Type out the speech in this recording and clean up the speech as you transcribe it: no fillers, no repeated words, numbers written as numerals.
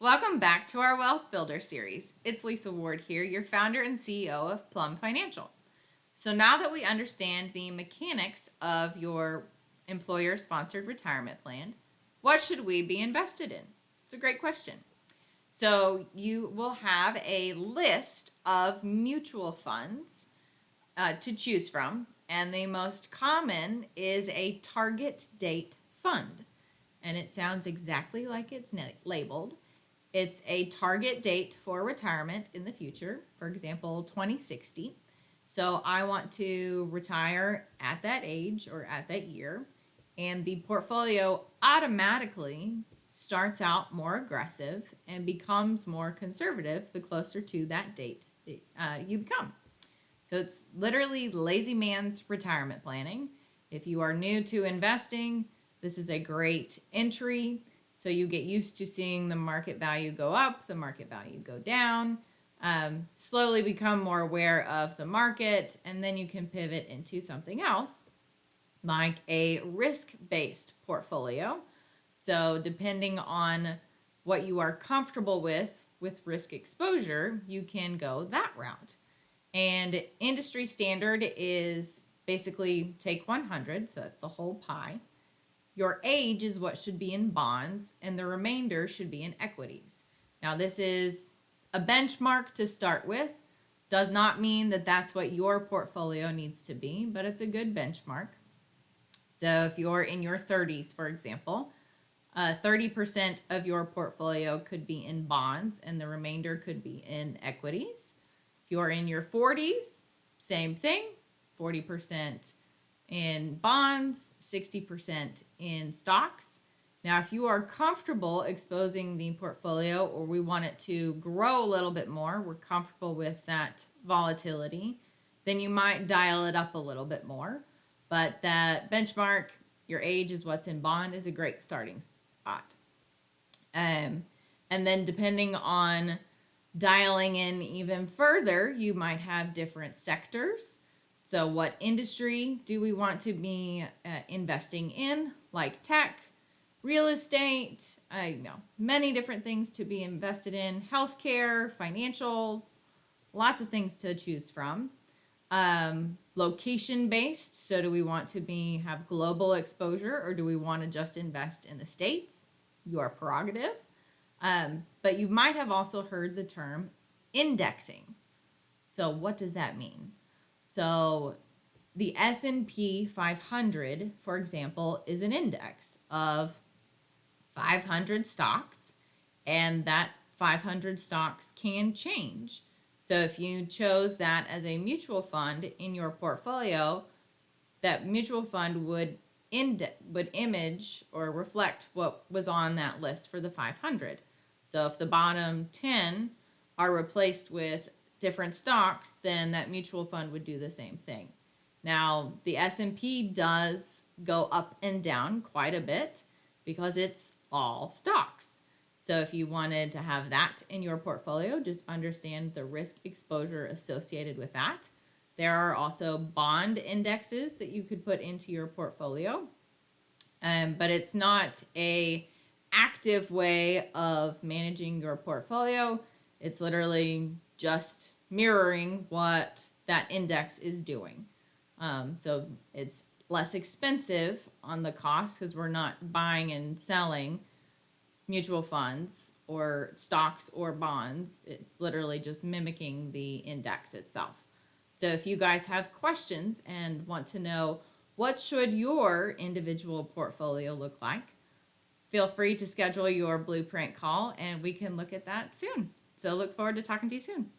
Welcome back to our Wealth Builder series. It's Lisa Ward here, your founder and CEO of Plum Financial. So now that we understand the mechanics of your employer-sponsored retirement plan, what should we be invested in? It's a great question. So you will have a list of mutual funds to choose from, and the most common is a target date fund. And it sounds exactly like it's labeled. It's a target date for retirement in the future, for example, 2060. So I want to retire at that age or at that year, and the portfolio automatically starts out more aggressive and becomes more conservative the closer to that date you become. So it's literally lazy man's retirement planning. If you are new to investing, this is a great entry. So you get used to seeing the market value go up, the market value go down, slowly become more aware of the market, and then you can pivot into something else like a risk-based portfolio. So depending on what you are comfortable with risk exposure, you can go that route. And industry standard is basically take 100, so that's the whole pie. Your age is what should be in bonds, and the remainder should be in equities. Now, this is a benchmark to start with. Does not mean that that's what your portfolio needs to be, but it's a good benchmark. So if you're in your 30s, for example, 30% of your portfolio could be in bonds, and the remainder could be in equities. If you're in your 40s, same thing, 40% in bonds, 60% in stocks. Now, if you are comfortable exposing the portfolio, or we want it to grow a little bit more, we're comfortable with that volatility, then you might dial it up a little bit more. But that benchmark, your age is what's in bond, is a great starting spot. And then depending on dialing in even further, you might have different sectors. So what industry do we want to be investing in, like tech, real estate, many different things to be invested in, healthcare, financials, lots of things to choose from. Location based, so do we want to have global exposure, or do we want to just invest in the States? Your prerogative. But you might have also heard the term indexing. So what does that mean? So the S&P 500, for example, is an index of 500 stocks, and that 500 stocks can change. So if you chose that as a mutual fund in your portfolio, that mutual fund would image or reflect what was on that list for the 500. So if the bottom 10 are replaced with different stocks, then that mutual fund would do the same thing. Now, the S&P does go up and down quite a bit because it's all stocks. So if you wanted to have that in your portfolio, just understand the risk exposure associated with that. There are also bond indexes that you could put into your portfolio, but it's not an active way of managing your portfolio. It's literally just mirroring what that index is doing. So it's less expensive on the cost because we're not buying and selling mutual funds or stocks or bonds. It's literally just mimicking the index itself. So if you guys have questions and want to know what should your individual portfolio look like, feel free to schedule your blueprint call and we can look at that soon. So look forward to talking to you soon.